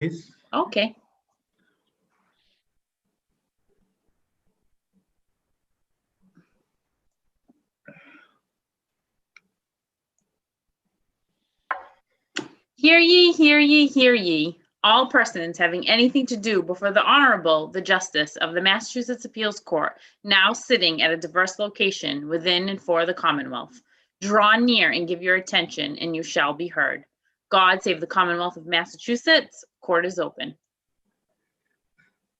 Okay. Hear ye, hear ye, hear ye. All persons having anything to do before the Honorable, the Justice of the Massachusetts Appeals Court, now sitting at a diverse location within and for the Commonwealth. Draw near and give your attention, and you shall be heard. God save the Commonwealth of Massachusetts. Court is open.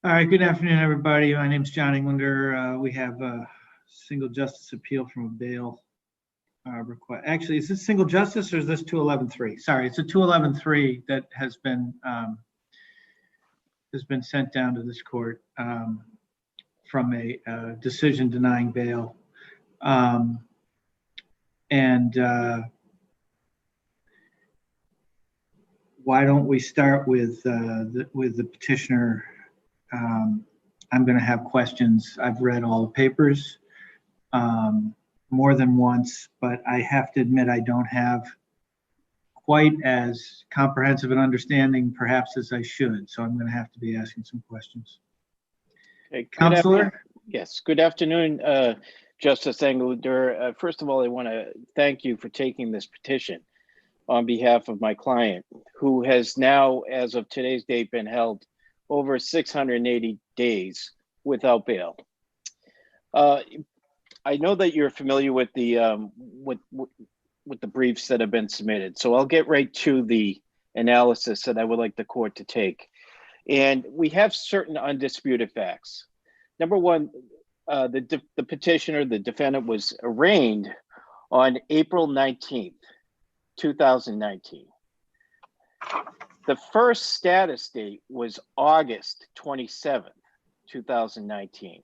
All right, good afternoon, everybody. My name is John Englander. We have a single justice appeal from a bail request. Actually, is this single justice or is this 211-3? Sorry, it's a 211-3 that has been sent down to this court from a decision denying bail. Why don't we start with the petitioner? I'm going to have questions. I've read all the papers more than once, but I have to admit I don't have quite as comprehensive an understanding perhaps as I should. So I'm going to have to be asking some questions. Okay, Counselor? Yes, good afternoon, Justice Englander. First of all, I want to thank you for taking this petition on behalf of my client, who has now, as of today's date, been held over 680 days without bail. I know that you're familiar with the with the briefs that have been submitted, so I'll get right to the analysis that I would like the court to take. And we have certain undisputed facts. Number one, the petitioner, the defendant, was arraigned on April 19th, 2019. The first status date was August 27th, 2019.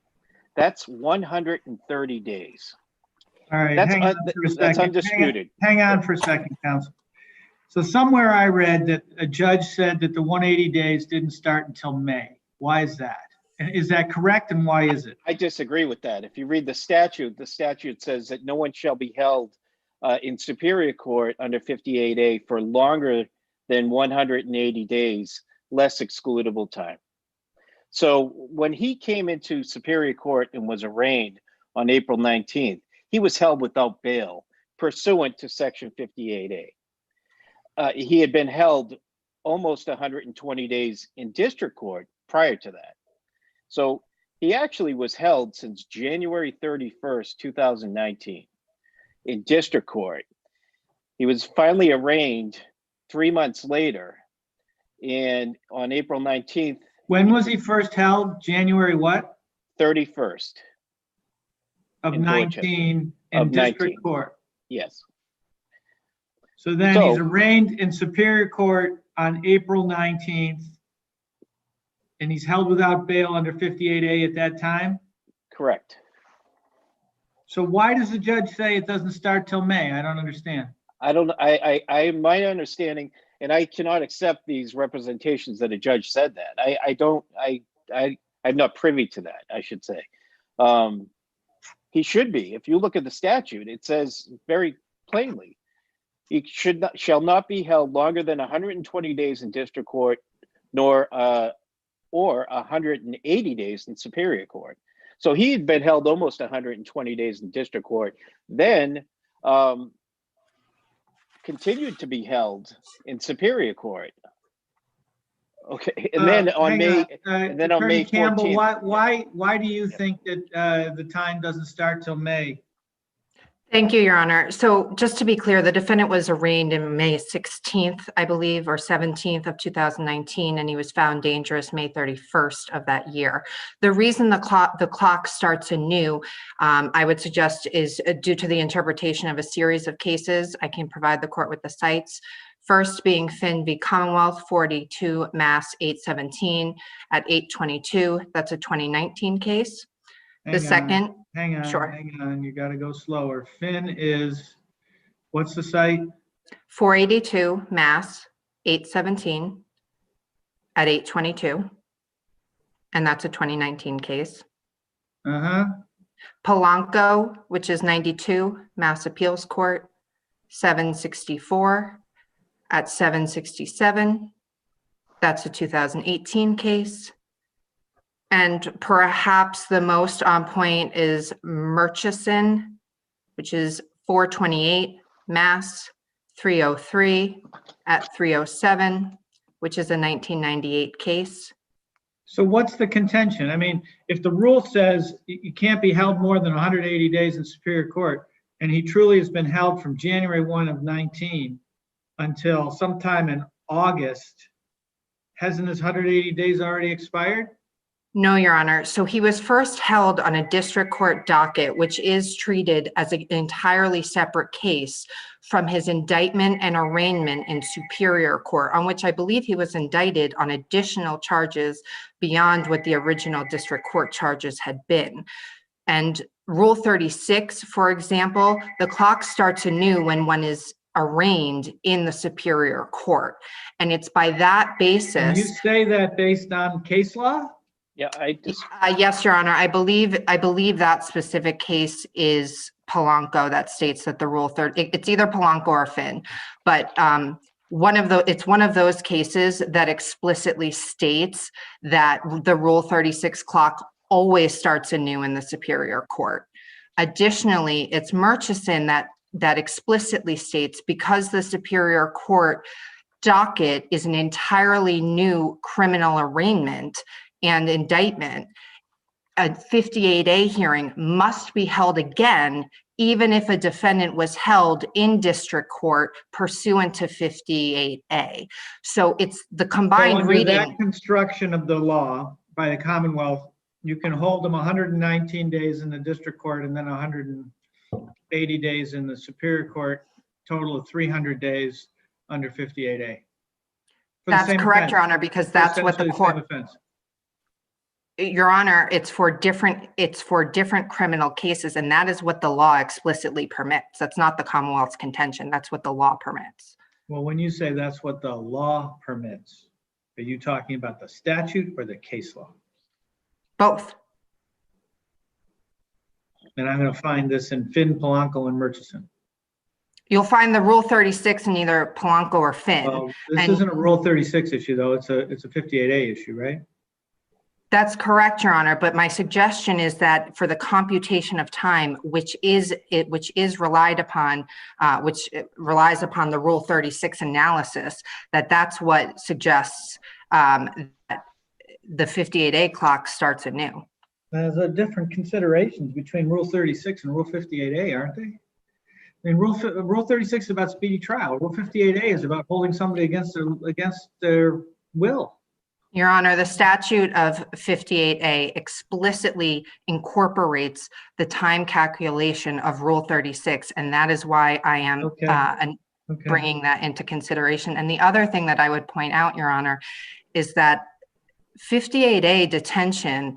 That's 130 days. All right, That's undisputed. Hang on for a second, counsel. So somewhere I read that a judge said that the 180 days didn't start until May. Why is that? And is that correct, and why is it? I disagree with that. If you read the statute says that no one shall be held in Superior Court under 58A for longer than 180 days, less excludable time. So when he came into Superior Court and was arraigned on April 19th, he was held without bail pursuant to Section 58A. He had been held almost 120 days in district court prior to that. So he actually was held since January 31st, 2019 in district court. He was finally arraigned 3 months later, and on April 19th. When was he first held? January what? 31st. Of 19 in district court. Yes. So then he's arraigned in Superior Court on April 19th, and he's held without bail under 58A at that time? Correct. So why does the judge say it doesn't start till May? I don't understand. My understanding, and I cannot accept these representations that a judge said that. I'm not privy to that, I should say. He should be. If you look at the statute, it says very plainly, he shall not be held longer than 120 days in district court, or 180 days in Superior Court. So he had been held almost 120 days in district court, then continued to be held in Superior Court. Okay, and then on May 14th. Why do you think that the time doesn't start till May? Thank you, Your Honor. So just to be clear, the defendant was arraigned in May 16th, I believe, or 17th of 2019, and he was found dangerous May 31st of that year. The reason the clock starts anew, I would suggest, is due to the interpretation of a series of cases. I can provide the court with the cites. First being Finn v. Commonwealth, 42 Mass 817 at 822. That's a 2019 case. Hang on, Sure. hang on. You got to go slower. Finn is, what's the site? 482 Mass 817 at 822. And that's a 2019 case. Polanco, which is 92 Mass Appeals Court, 764 at 767. That's a 2018 case. And perhaps the most on point is Murchison, which is 428 Mass 303 at 307, which is a 1998 case. So what's the contention? I mean, if the rule says you can't be held more than 180 days in Superior Court, and he truly has been held from January 1 of 19 until sometime in August, hasn't his 180 days already expired? No, Your Honor. So he was first held on a district court docket, which is treated as an entirely separate case from his indictment and arraignment in Superior Court, on which I believe he was indicted on additional charges beyond what the original district court charges had been. And Rule 36, for example, the clock starts anew when one is arraigned in the Superior Court. And it's by that basis. And you say that based on case law? Yeah, Yes, Your Honor. I believe that specific case is Polanco that states that the Rule 30, it's either Polanco or Finn, but it's one of those cases that explicitly states that the Rule 36 clock always starts anew in the Superior Court. Additionally, it's Murchison that explicitly states, because the Superior Court docket is an entirely new criminal arraignment and indictment, a 58A hearing must be held again, even if a defendant was held in district court pursuant to 58A. So it's the combined reading. That construction of the law by the Commonwealth, you can hold them 119 days in the district court and then 180 days in the Superior Court, total of 300 days under 58A. That's correct, Your Honor, because that's what the court. Your Honor, it's for different criminal cases, and that is what the law explicitly permits. That's not the Commonwealth's contention. That's what the law permits. Well, when you say that's what the law permits, are you talking about the statute or the case law? Both. And I'm going to find this in Finn, Polanco, and Murchison. You'll find the Rule 36 in either Polanco or Finn. Well, this isn't a Rule 36 issue, though. It's a 58A issue, right? That's correct, Your Honor. But my suggestion is that for the computation of time, which relies upon the Rule 36 analysis, that's what suggests that the 58A clock starts anew. There's different considerations between Rule 36 and Rule 58A, aren't they? I mean, Rule 36 is about speedy trial. Rule 58A is about holding somebody against their will. Your Honor, the statute of 58A explicitly incorporates the time calculation of Rule 36, and that is why I am bringing that into consideration. And the other thing that I would point out, Your Honor, is that 58A detention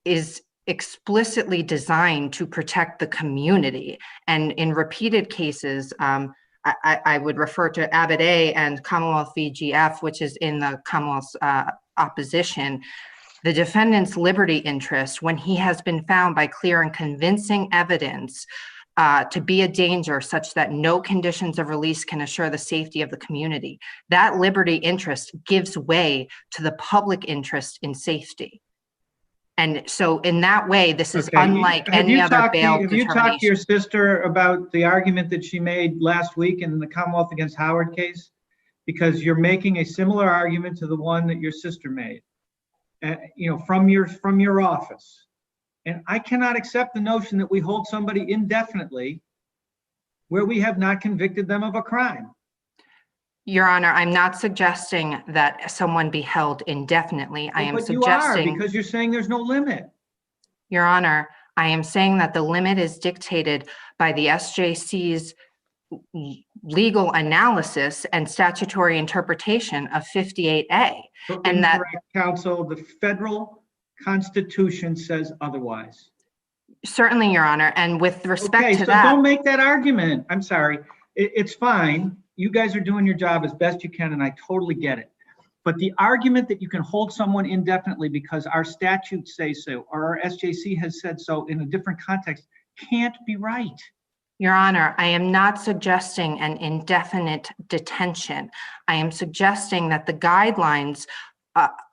is explicitly designed to protect the community. And in repeated cases, I would refer to Abbott A and Commonwealth v. GF, which is in the Commonwealth's opposition. The defendant's liberty interest, when he has been found by clear and convincing evidence to be a danger such that no conditions of release can assure the safety of the community, that liberty interest gives way to the public interest in safety. And so in that way, this is unlike any other bail determination. Have you talked to your sister about the argument that she made last week in the Commonwealth against Howard case? Because you're making a similar argument to the one that your sister made, from your office. And I cannot accept the notion that we hold somebody indefinitely where we have not convicted them of a crime. Your Honor, I'm not suggesting that someone be held indefinitely. I am suggesting. You are, because you're saying there's no limit. Your Honor, I am saying that the limit is dictated by the SJC's legal analysis and statutory interpretation of 58A. And that, counsel, the federal Constitution says otherwise. Certainly, Your Honor. And with respect to that. Don't make that argument. I'm sorry. It's fine. You guys are doing your job as best you can, and I totally get it. But the argument that you can hold someone indefinitely because our statutes say so, or our SJC has said so in a different context, can't be right. Your Honor, I am not suggesting an indefinite detention. I am suggesting that the guidelines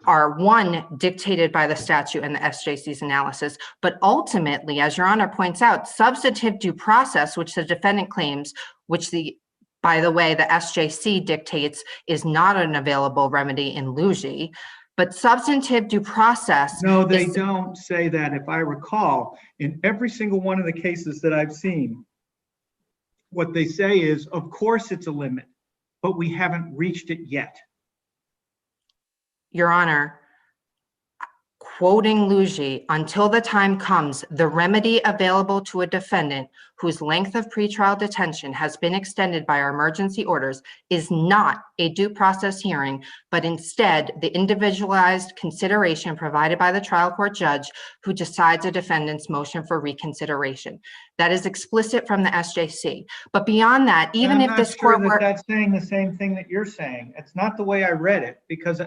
are one, dictated by the statute and the SJC's analysis, but ultimately, as Your Honor points out, substantive due process, which the defendant claims, which by the way, the SJC dictates is not an available remedy in Luigi, but substantive due process. No, they don't say that. If I recall, in every single one of the cases that I've seen, what they say is, of course it's a limit, but we haven't reached it yet. Your Honor, quoting Luigi, until the time comes, the remedy available to a defendant whose length of pretrial detention has been extended by our emergency orders is not a due process hearing, but instead the individualized consideration provided by the trial court judge who decides a defendant's motion for reconsideration. That is explicit from the SJC. But beyond that, even if this court were— that's saying the same thing that you're saying. It's not the way I read it, because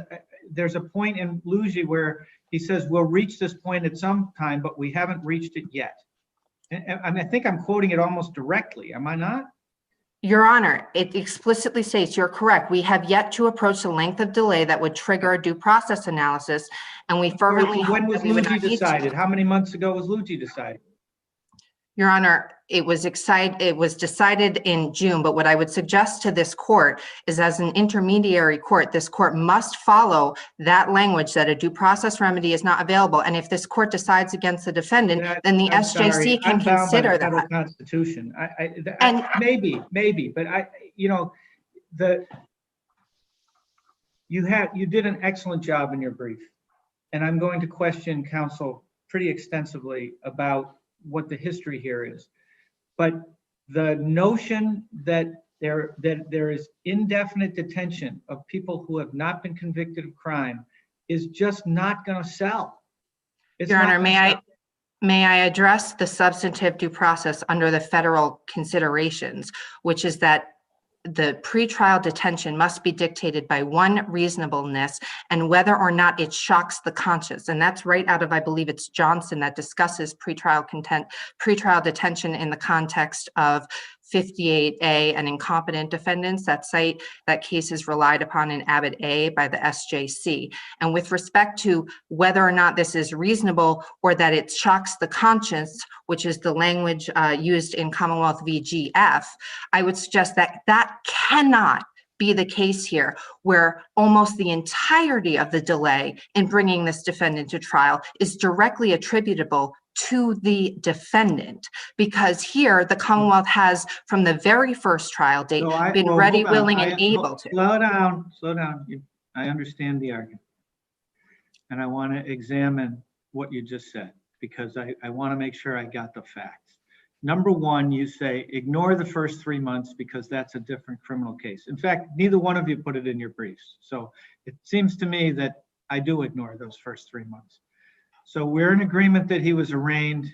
there's a point in Luigi where he says, we'll reach this point at some time, but we haven't reached it yet. And I think I'm quoting it almost directly, am I not? Your Honor, it explicitly states you're correct. We have yet to approach the length of delay that would trigger a due process analysis, and we fervently When hope was that we would Luigi not need to. decided? How many months ago was Luigi decided? Your Honor, it was decided in June, but what I would suggest to this court is, as an intermediary court, this court must follow that language that a due process remedy is not available. And if this court decides against the defendant, then the SJC can consider that. I'm bound by the federal Constitution. Maybe, but you did an excellent job in your brief, and I'm going to question counsel pretty extensively about what the history here is. But the notion that there is indefinite detention of people who have not been convicted of crime is just not going to sell. Your Honor, may I address the substantive due process under the federal considerations, which is that the pretrial detention must be dictated by one, reasonableness, and whether or not it shocks the conscience. And that's right out of, I believe it's Johnson, that discusses pretrial detention in the context of 58A and incompetent defendants. That case is relied upon in Abbott A by the SJC. And with respect to whether or not this is reasonable or that it shocks the conscience, which is the language used in Commonwealth v. GF, I would suggest that that cannot be the case here, where almost the entirety of the delay in bringing this defendant to trial is directly attributable to the defendant, because here the Commonwealth has, from the very first trial date, been ready, willing, and able to. Slow down. I understand the argument. And I want to examine what you just said, because I want to make sure I got the facts. Number one, you say ignore the first 3 months because that's a different criminal case. In fact, neither one of you put it in your briefs. So it seems to me that I do ignore those first 3 months. So we're in agreement that he was arraigned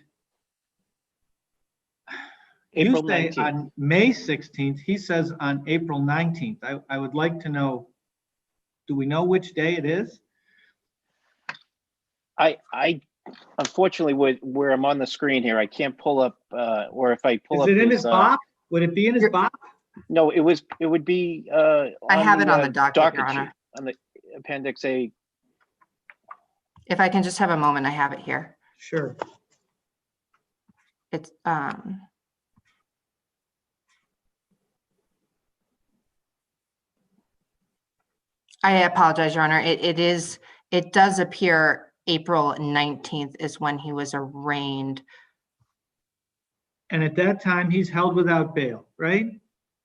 April you say 19th. On May 16th. He says on April 19th. I would like to know, do we know which day it is? I unfortunately, where I'm on the screen here, I can't pull up, or if I pull up. Is it in his BOP? Would it be in his BOP? No, it would be. I have it on the docket, Your Honor. On the Appendix A. If I can just have a moment, I have it here. Sure. It's I apologize, Your Honor. It does appear April 19th is when he was arraigned. And at that time, he's held without bail, right?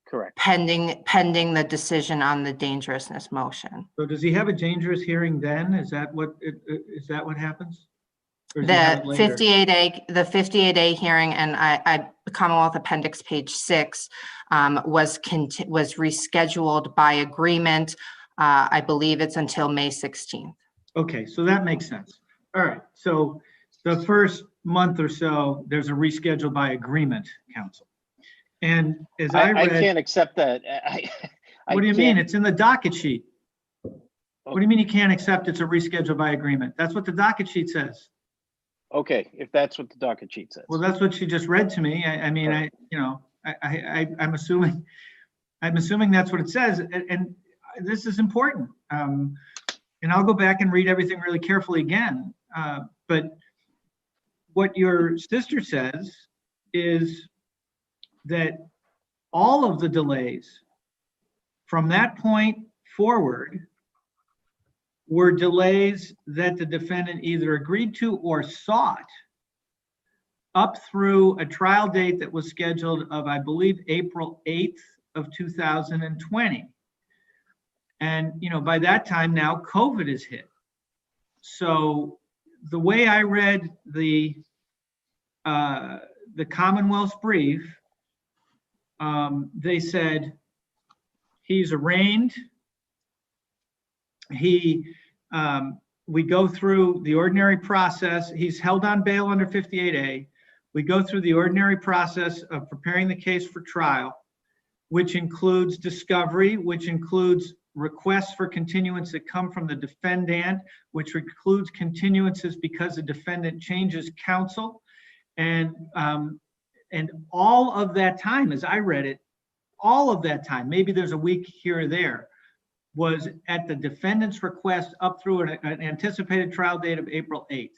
Correct. Pending the decision on the dangerousness motion. So does he have a dangerous hearing then? Is that what happens? Or does he The have it later? 58A hearing, and Commonwealth Appendix page 6 was rescheduled by agreement. I believe it's until May 16th. Okay, so that makes sense. All right, so the first month or so, there's a reschedule by agreement, counsel. And as I read— I can't accept that. What do you mean? It's in the docket sheet. What do you mean you can't accept it's a reschedule by agreement? That's what the docket sheet says. Okay, if that's what the docket sheet says. Well, that's what she just read to me. I mean, I'm assuming that's what it says, and this is important. And I'll go back and read everything really carefully again. But what your sister says is that all of the delays from that point forward were delays that the defendant either agreed to or sought up through a trial date that was scheduled of, I believe, April 8th of 2020. And, by that time now, COVID has hit. So the way I read the Commonwealth's brief, they said he's arraigned. We go through the ordinary process. He's held on bail under 58A. We go through the ordinary process of preparing the case for trial, which includes discovery, which includes requests for continuance that come from the defendant, which includes continuances because the defendant changes counsel. And all of that time, as I read it, all of that time, maybe there's a week here or there, was at the defendant's request up through an anticipated trial date of April 8th.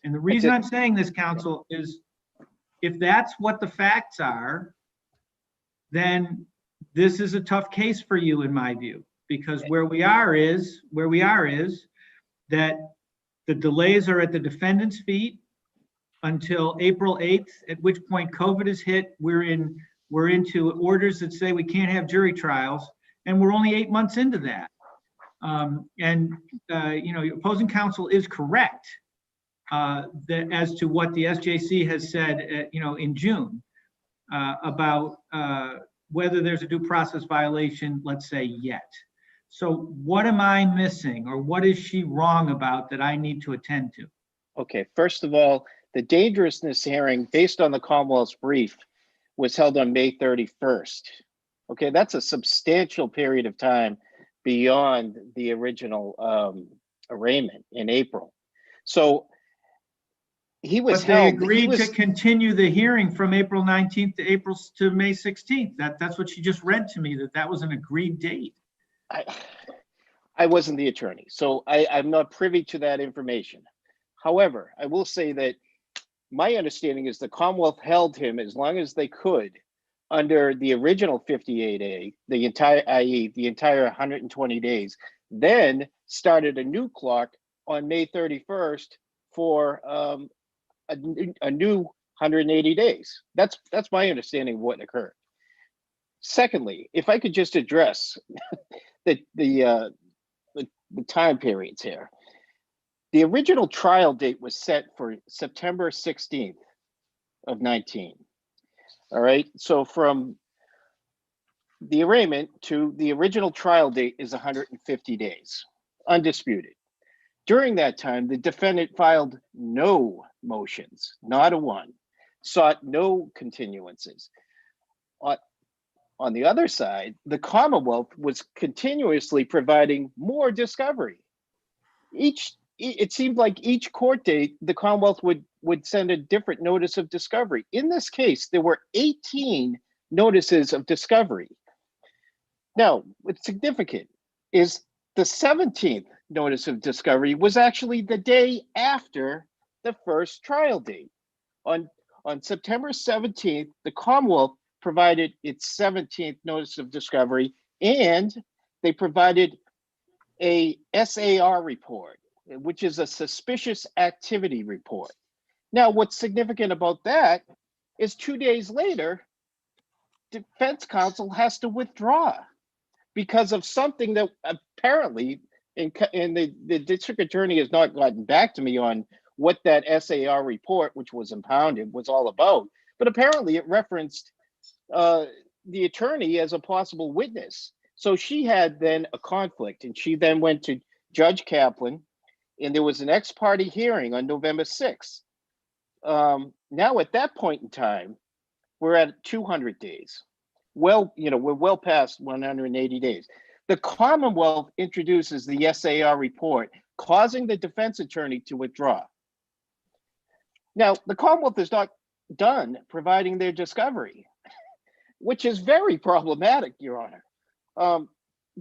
And the reason I'm saying this, counsel, is if that's what the facts are, then this is a tough case for you, in my view, because where we are is that the delays are at the defendant's feet until April 8th, at which point COVID is hit. We're into orders that say we can't have jury trials, and we're only 8 months into that. Your opposing counsel is correct that as to what the SJC has said, in June about whether there's a due process violation, let's say, yet. So what am I missing, or what is she wrong about that I need to attend to? Okay, first of all, the dangerousness hearing, based on the Commonwealth's brief, was held on May 31st. Okay, that's a substantial period of time beyond the original arraignment in April. So he was But they agreed to continue the hearing from April 19th to May 16th. That's what she just read to me, that was an agreed date. I wasn't the attorney, so I'm not privy to that information. However, I will say that my understanding is the Commonwealth held him as long as they could under the original 58A, the entire 120 days, then started a new clock on May 31st for a new 180 days. That's my understanding of what occurred. Secondly, if I could just address the time periods here. The original trial date was set for September 16th of 19. All right, so from the arraignment to the original trial date is 150 days, undisputed. During that time, the defendant filed no motions, not a one, sought no continuances. On the other side, the Commonwealth was continuously providing more discovery. It seemed like each court date, the Commonwealth would send a different notice of discovery. In this case, there were 18 notices of discovery. Now, what's significant is the 17th notice of discovery was actually the day after the first trial date. On September 17th, the Commonwealth provided its 17th notice of discovery, and they provided a SAR report, which is a suspicious activity report. Now, what's significant about that is 2 days later, defense counsel has to withdraw because of something that apparently, and the district attorney has not gotten back to me on what that SAR report, which was impounded, was all about. But apparently it referenced the attorney as a possible witness. So she had then a conflict, and she then went to Judge Kaplan, and there was an ex parte hearing on November 6th. Now at that point in time, we're at 200 days. Well, we're well past 180 days. The Commonwealth introduces the SAR report, causing the defense attorney to withdraw. Now, the Commonwealth is not done providing their discovery. which is very problematic, Your Honor.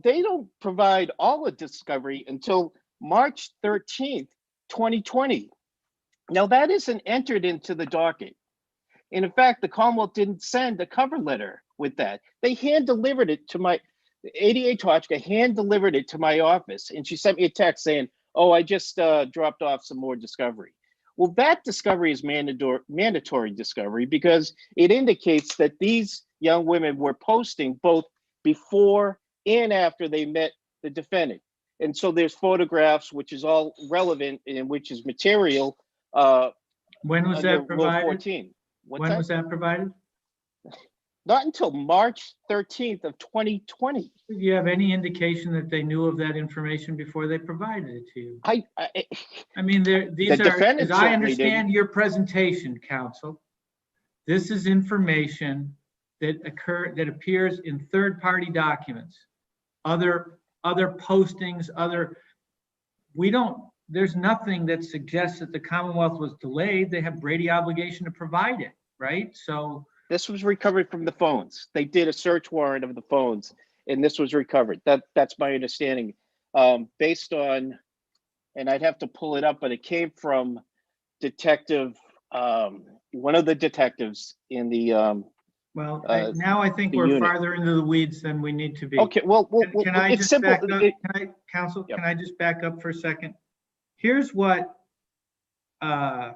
They don't provide all the discovery until March 13th, 2020. Now, that isn't entered into the docket. And in fact, the Commonwealth didn't send a cover letter with that. They hand delivered it to my, ADA Tochka hand delivered it to my office. And she sent me a text saying, oh, I just dropped off some more discovery. Well, that discovery is mandatory discovery because it indicates that these young women were posting both before and after they met the defendant. And so there's photographs, which is all relevant and which is material. When was that provided? 14. When was that provided? Not until March 13th of 2020. Do you have any indication that they knew of that information before they provided it to you? I mean, these the are, as I certainly understand didn't. your presentation, counsel, this is information that appears in third-party documents, other postings, there's nothing that suggests that the Commonwealth was delayed. They have Brady obligation to provide it, right? So this was recovered from the phones. They did a search warrant of the phones, and this was recovered. That's my understanding, based on, and I'd have to pull it up, but it came from detective, one of the detectives in the. well, now I think the we're unit. farther into the weeds than we need to be. Okay, well, Can I it's just simple. back up? Counsel, Yep. can I just back up for a second? Here's what I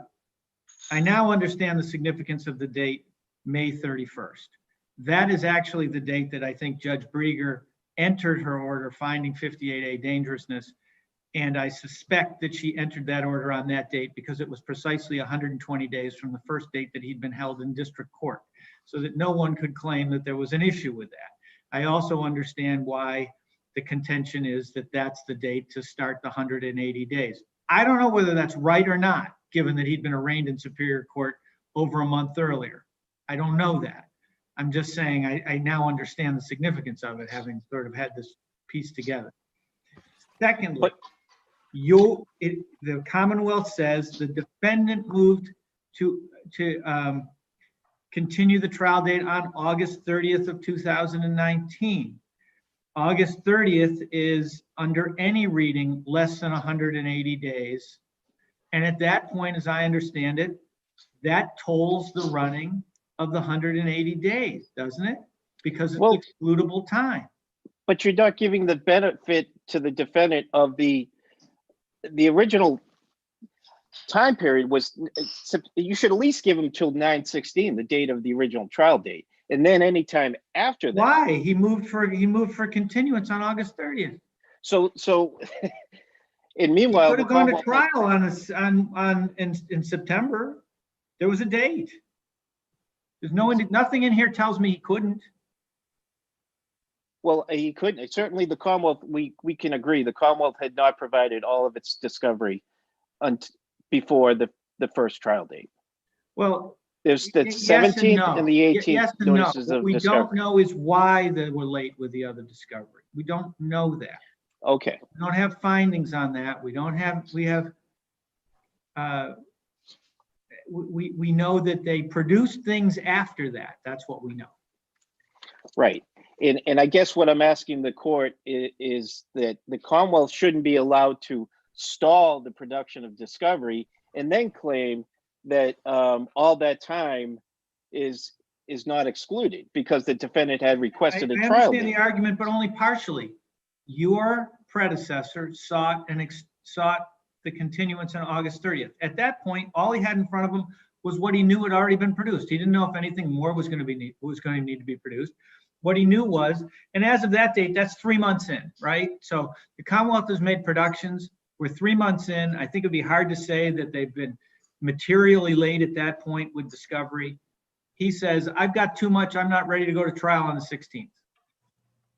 now understand the significance of the date, May 31st. That is actually the date that I think Judge Brieger entered her order finding 58A dangerousness. And I suspect that she entered that order on that date because it was precisely 120 days from the first date that he'd been held in district court, so that no one could claim that there was an issue with that. I also understand why the contention is that that's the date to start the 180 days. I don't know whether that's right or not, given that he'd been arraigned in Superior Court over a month earlier. I don't know that. I'm just saying I now understand the significance of it, having sort of had this piece together. Secondly, the Commonwealth says the defendant moved to continue the trial date on August 30th of 2019. August 30th is, under any reading, less than 180 days. And at that point, as I understand it, that tolls the running of the 180 days, doesn't it? Because it's excludable time. But you're not giving the benefit to the defendant of the original time period was, you should at least give him till 9/16, the date of the original trial date. And then anytime after that. Why? He moved for continuance on August 30th. So and meanwhile, he could have gone to trial in September. There was a date. There's nothing in here tells me he couldn't. Well, he couldn't. Certainly the Commonwealth, we can agree, the Commonwealth had not provided all of its discovery before the first trial date. Well, there's the 17th and the 18th yes and notices no. What of we discovery. don't know is why they were late with the other discovery. We don't know that. Okay. We don't have findings on that. We know that they produced things after that. That's what we know. Right. And I guess what I'm asking the court is that the Commonwealth shouldn't be allowed to stall the production of discovery and then claim that all that time is not excluded because the defendant had requested a trial. I understand the argument, but only partially. Your predecessor sought the continuance on August 30th. At that point, all he had in front of him was what he knew had already been produced. He didn't know if anything more was going to need to be produced. What he knew was, and as of that date, that's 3 months in, right? So the Commonwealth has made productions. We're 3 months in. I think it'd be hard to say that they've been materially late at that point with discovery. He says, I've got too much. I'm not ready to go to trial on the 16th.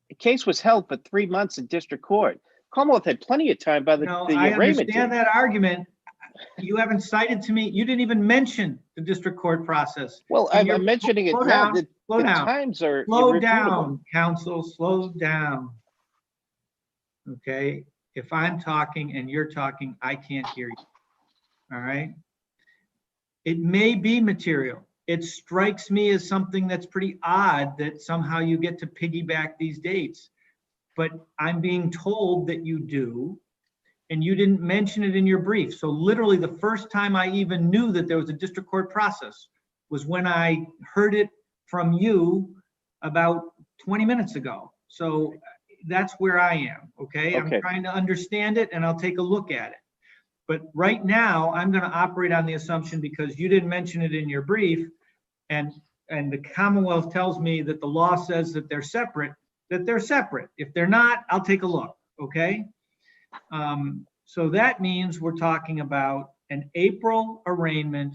The case was held for 3 months in district court. Commonwealth had plenty of time by the arraignment. I understand that argument. You haven't cited to me. You didn't even mention the district court process. Well, I'm mentioning it now. Slow down. Times are slow down, counsel. Slow down. Okay. If I'm talking and you're talking, I can't hear you. All right. It may be material. it strikes me as something that's pretty odd that somehow you get to piggyback these dates. But I'm being told that you do, and you didn't mention it in your brief. So literally the first time I even knew that there was a district court process was when I heard it from you about 20 minutes ago. So that's where I am, okay? I'm trying to understand it, and I'll take a look at it. But right now, I'm going to operate on the assumption, because you didn't mention it in your brief, and the Commonwealth tells me that the law says that they're separate, that they're separate. If they're not, I'll take a look, okay? So that means we're talking about an April arraignment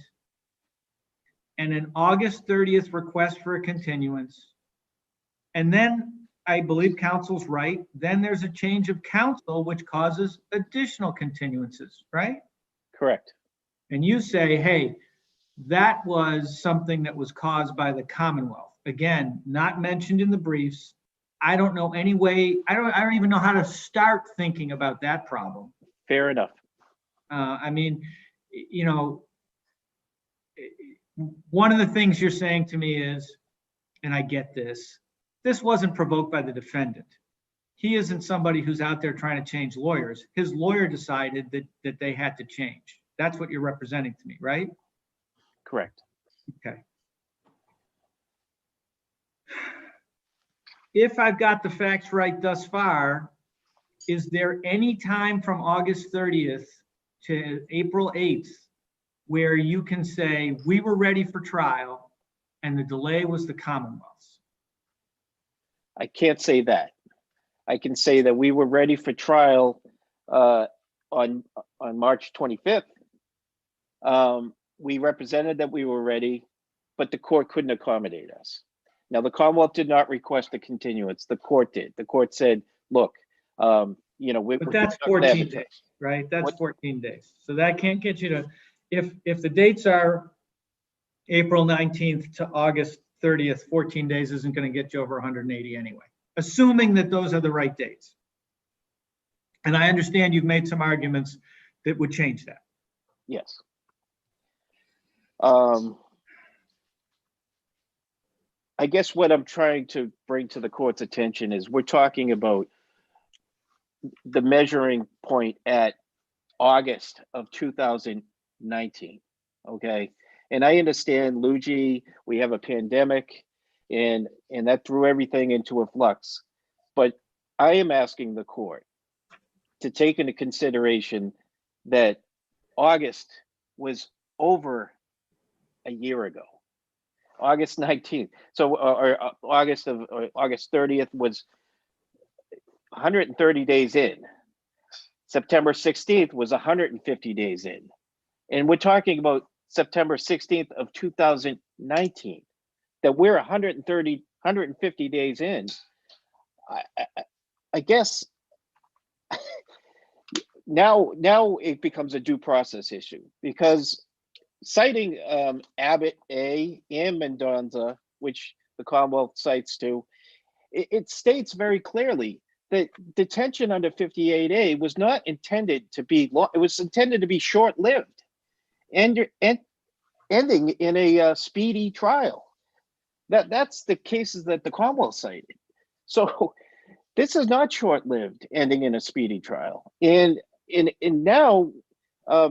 and an August 30th request for a continuance. And then I believe counsel's right. Then there's a change of counsel, which causes additional continuances, right? Correct. And you say, hey, that was something that was caused by the Commonwealth. Again, not mentioned in the briefs. I don't know any way, I don't even know how to start thinking about that problem. Fair enough. I mean, you know, one of the things you're saying to me is, and I get this wasn't provoked by the defendant. He isn't somebody who's out there trying to change lawyers. His lawyer decided that they had to change. That's what you're representing to me, right? Correct. Okay. If I've got the facts right thus far, is there any time from August 30th to April 8th where you can say we were ready for trial and the delay was the Commonwealth's? I can't say that. I can say that we were ready for trial on March 25th. We represented that we were ready, but the court couldn't accommodate us. Now, the Commonwealth did not request a continuance. The court did. The court said, look, you know, but that's 14 days, right? That's 14 days. So that can't get you to, if the dates are April 19th to August 30th, 14 days isn't going to get you over 180 anyway, assuming that those are the right dates. And I understand you've made some arguments that would change that. Yes. I guess what I'm trying to bring to the court's attention is we're talking about the measuring point at August of 2019, okay? And I understand, Luigi, we have a pandemic and that threw everything into a flux. But I am asking the court to take into consideration that August was over a year ago, August 19th. So August 30th was 130 days in. September 16th was 150 days in. And we're talking about September 16th of 2019, that we're 150 days in. I guess now it becomes a due process issue, because citing Abbott A and Mendoza, which the Commonwealth cites too, it states very clearly that detention under 58A was not intended to be long. It was intended to be short-lived and ending in a speedy trial. That's the cases that the Commonwealth cited. So this is not short-lived, ending in a speedy trial. And now,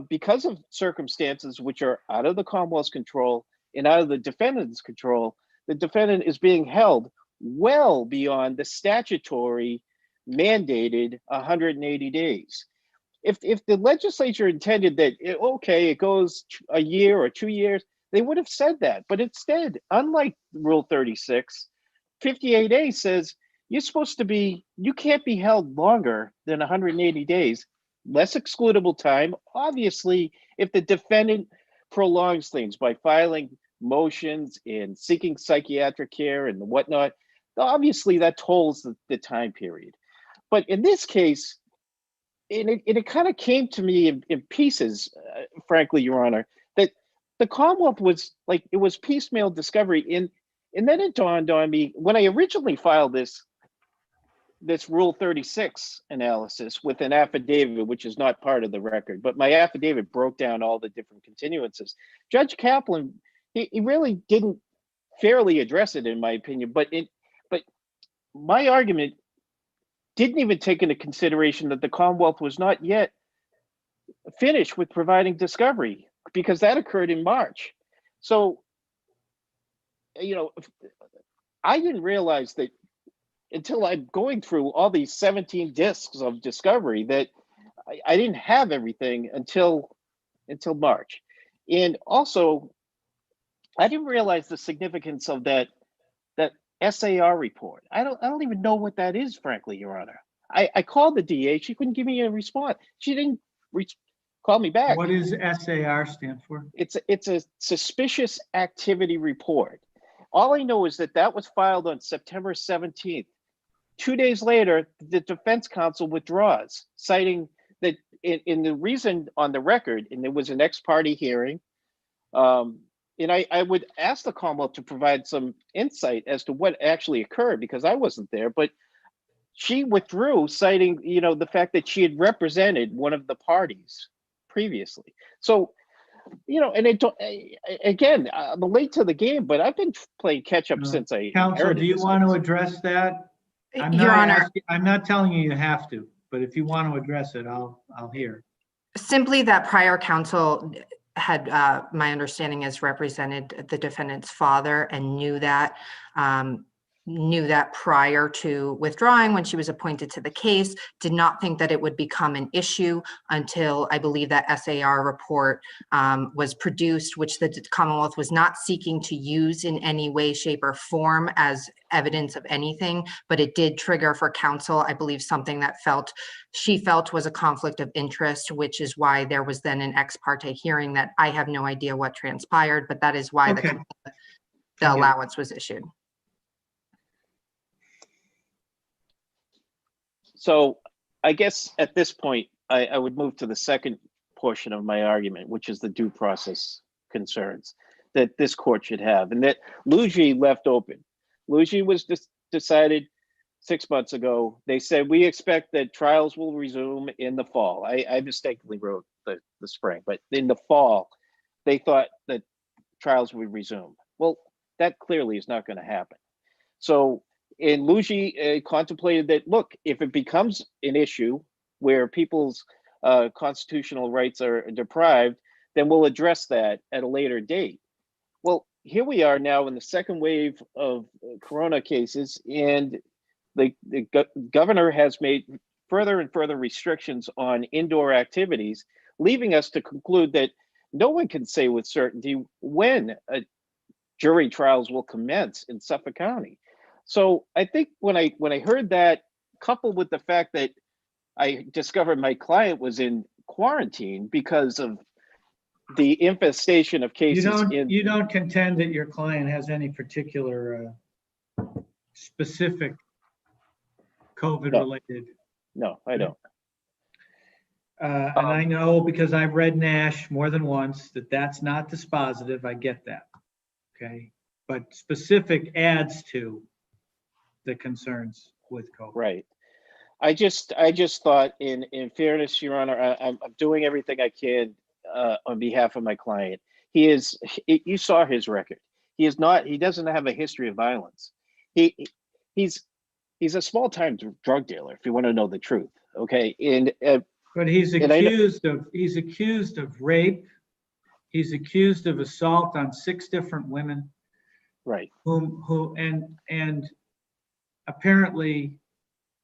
because of circumstances which are out of the Commonwealth's control and out of the defendant's control, the defendant is being held well beyond the statutory mandated 180 days. If the legislature intended that, it goes a year or 2 years, they would have said that. But instead, unlike Rule 36, 58A says you can't be held longer than 180 days, less excludable time. Obviously, if the defendant prolongs things by filing motions and seeking psychiatric care and whatnot, obviously that tolls the time period. But in this case, it kind of came to me in pieces, frankly, Your Honor, that the Commonwealth was like, it was piecemeal discovery. And then it dawned on me when I originally filed this Rule 36 analysis with an affidavit, which is not part of the record, but my affidavit broke down all the different continuances. Judge Kaplan, he really didn't fairly address it, in my opinion. But my argument didn't even take into consideration that the Commonwealth was not yet finished with providing discovery, because that occurred in March. So, I didn't realize that until I'm going through all these 17 discs of discovery that I didn't have everything until March. And also, I didn't realize the significance of that SAR report. I don't even know what that is, frankly, Your Honor. I called the DA. She couldn't give me a response. She didn't call me back. What does SAR stand for? It's a suspicious activity report. All I know is that was filed on September 17th. 2 days later, the defense counsel withdraws, citing that in the reason on the record, and there was an ex-parte hearing, and I would ask the Commonwealth to provide some insight as to what actually occurred, because I wasn't there, but she withdrew, citing, the fact that she had represented one of the parties previously. So, and again, I'm late to the game, but I've been playing catch up since I Counsel, do you want to address that? Your Honor, I'm not telling you have to, but if you want to address it, I'll hear. simply that prior counsel had, my understanding is, represented the defendant's father and knew that prior to withdrawing when she was appointed to the case, did not think that it would become an issue until I believe that SAR report was produced, which the Commonwealth was not seeking to use in any way, shape, or form as evidence of anything, but it did trigger for counsel, I believe, something that she felt was a conflict of interest, which is why there was then an ex parte hearing that I have no idea what transpired, but that is why the allowance was issued. So I guess at this point, I would move to the second portion of my argument, which is the due process concerns that this court should have, and that Luigi left open. Luigi was decided 6 months ago. They said, we expect that trials will resume in the fall. I mistakenly wrote the spring, but in the fall, they thought that trials would resume. Well, that clearly is not going to happen. So, and Luigi contemplated that, look, if it becomes an issue where people's constitutional rights are deprived, then we'll address that at a later date. Well, here we are now in the second wave of corona cases, and the governor has made further and further restrictions on indoor activities, leaving us to conclude that no one can say with certainty when jury trials will commence in Suffolk County. So I think when I heard that, coupled with the fact that I discovered my client was in quarantine because of the infestation of cases. You don't contend that your client has any particular specific COVID related? No, I don't. And I know, because I've read Nash more than once, that that's not dispositive. I get that. Okay. But specific adds to the concerns with COVID. Right. I just thought, in fairness, Your Honor, I'm doing everything I can on behalf of my client. You saw his record. He doesn't have a history of violence. He's a small-time drug dealer, if you want to know the truth. Okay. But he's accused of rape. He's accused of assault on 6 different women. Right. And apparently,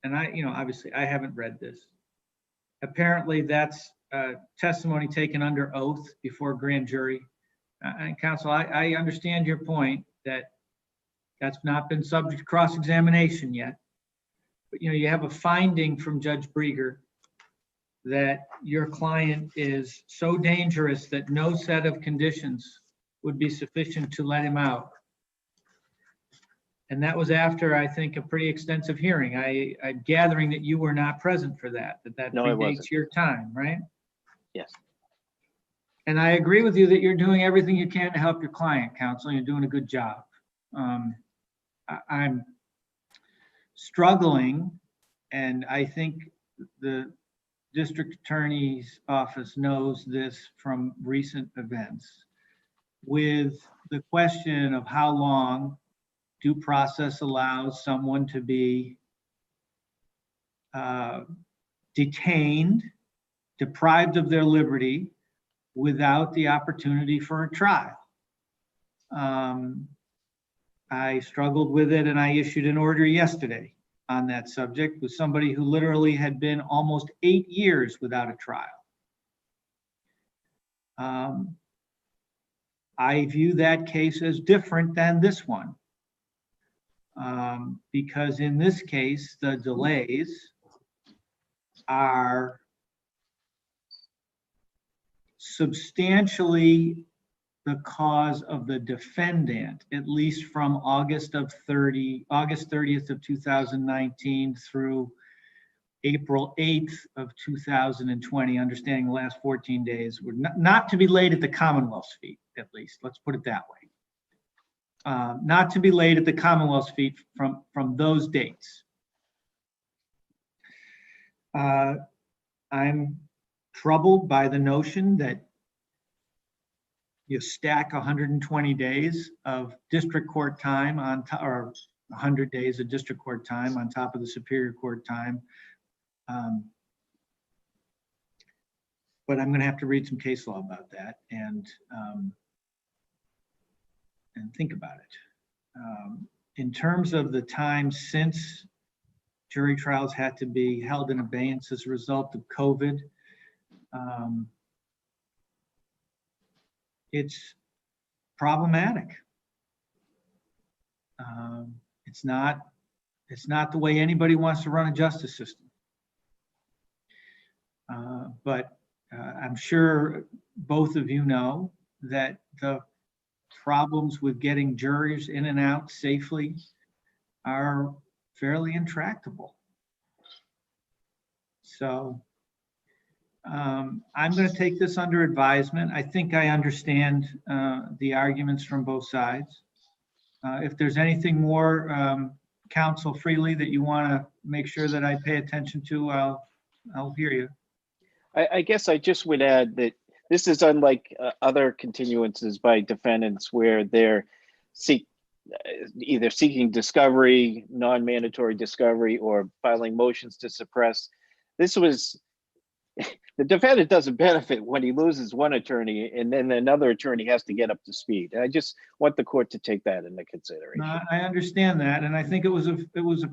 and obviously I haven't read this. Apparently that's testimony taken under oath before grand jury. And counsel, I understand your point that that's not been subject to cross-examination yet. But you have a finding from Judge Brieger that your client is so dangerous that no set of conditions would be sufficient to let him out. And that was after, I think, a pretty extensive hearing. I'm gathering that you were not present for that No, I predates wasn't. your time, right? Yes. And I agree with you that you're doing everything you can to help your client, counsel. You're doing a good job. I'm struggling, and I think the district attorney's office knows this from recent events, with the question of how long due process allows someone to be detained, deprived of their liberty without the opportunity for a trial. I struggled with it and I issued an order yesterday on that subject with somebody who literally had been almost 8 years without a trial. I view that case as different than this one, because in this case, the delays are substantially the cause of the defendant, at least from August 30th of 2019 through April 8th of 2020, understanding the last 14 days were not to be laid at the Commonwealth's feet, at least. Let's put it that way. Not to be laid at the Commonwealth's feet from those dates. I'm troubled by the notion that you stack 120 days of district court time on top, or 100 days of district court time on top of the Superior Court time. But I'm going to have to read some case law about that and think about it. In terms of the time since jury trials had to be held in abeyance as a result of COVID, it's problematic. It's not the way anybody wants to run a justice system. But I'm sure both of you know that the problems with getting jurors in and out safely are fairly intractable. So I'm going to take this under advisement. I think I understand the arguments from both sides. If there's anything more, Counsel Freely, that you want to make sure that I pay attention to, I'll hear you. I guess I just would add that this is unlike other continuances by defendants where they're either seeking discovery, non-mandatory discovery, or filing motions to suppress. This was, the defendant doesn't benefit when he loses one attorney and then another attorney has to get up to speed. I just want the court to take that into consideration. I understand that, and I think it was a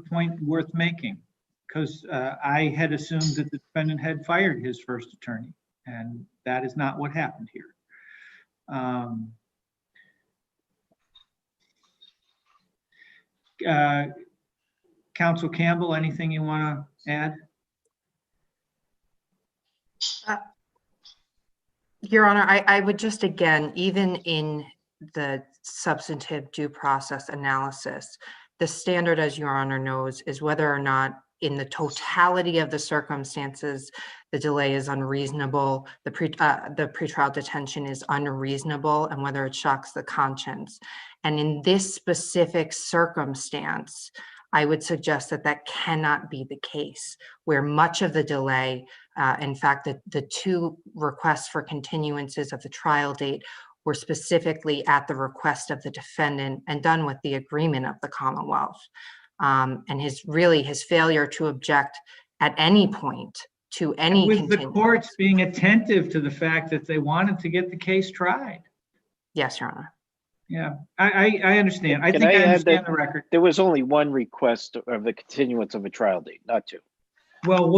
point worth making, because I had assumed that the defendant had fired his first attorney, and that is not what happened here. Counsel Campbell, anything you want to add? Your Honor, I would just, again, even in the substantive due process analysis, the standard, as Your Honor knows, is whether or not in the totality of the circumstances, the delay is unreasonable, the pretrial detention is unreasonable, and whether it shocks the conscience. And in this specific circumstance, I would suggest that that cannot be the case, where much of the delay, in fact, the two requests for continuances of the trial date were specifically at the request of the defendant and done with the agreement of the Commonwealth. And his failure to object at any point to any with the courts being attentive to the fact that they wanted to get the case tried. Yes, Your Honor. Yeah, I understand. I think I understand the record. There was only one request of the continuance of a trial date, not two. Well,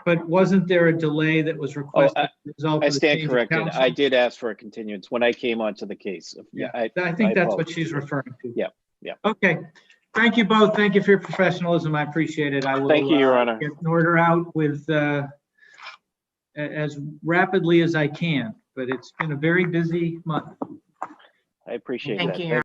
but wasn't there a delay that was requested? I stand corrected. I did ask for a continuance when I came onto the case. Yeah, I think that's what she's referring to. Yeah, yeah. Okay. Thank you both. Thank you for your professionalism. I appreciate it. I will Thank you, Your Honor. Get an order out with as rapidly as I can, but it's been a very busy month. I appreciate that. Thank you, Your Honor.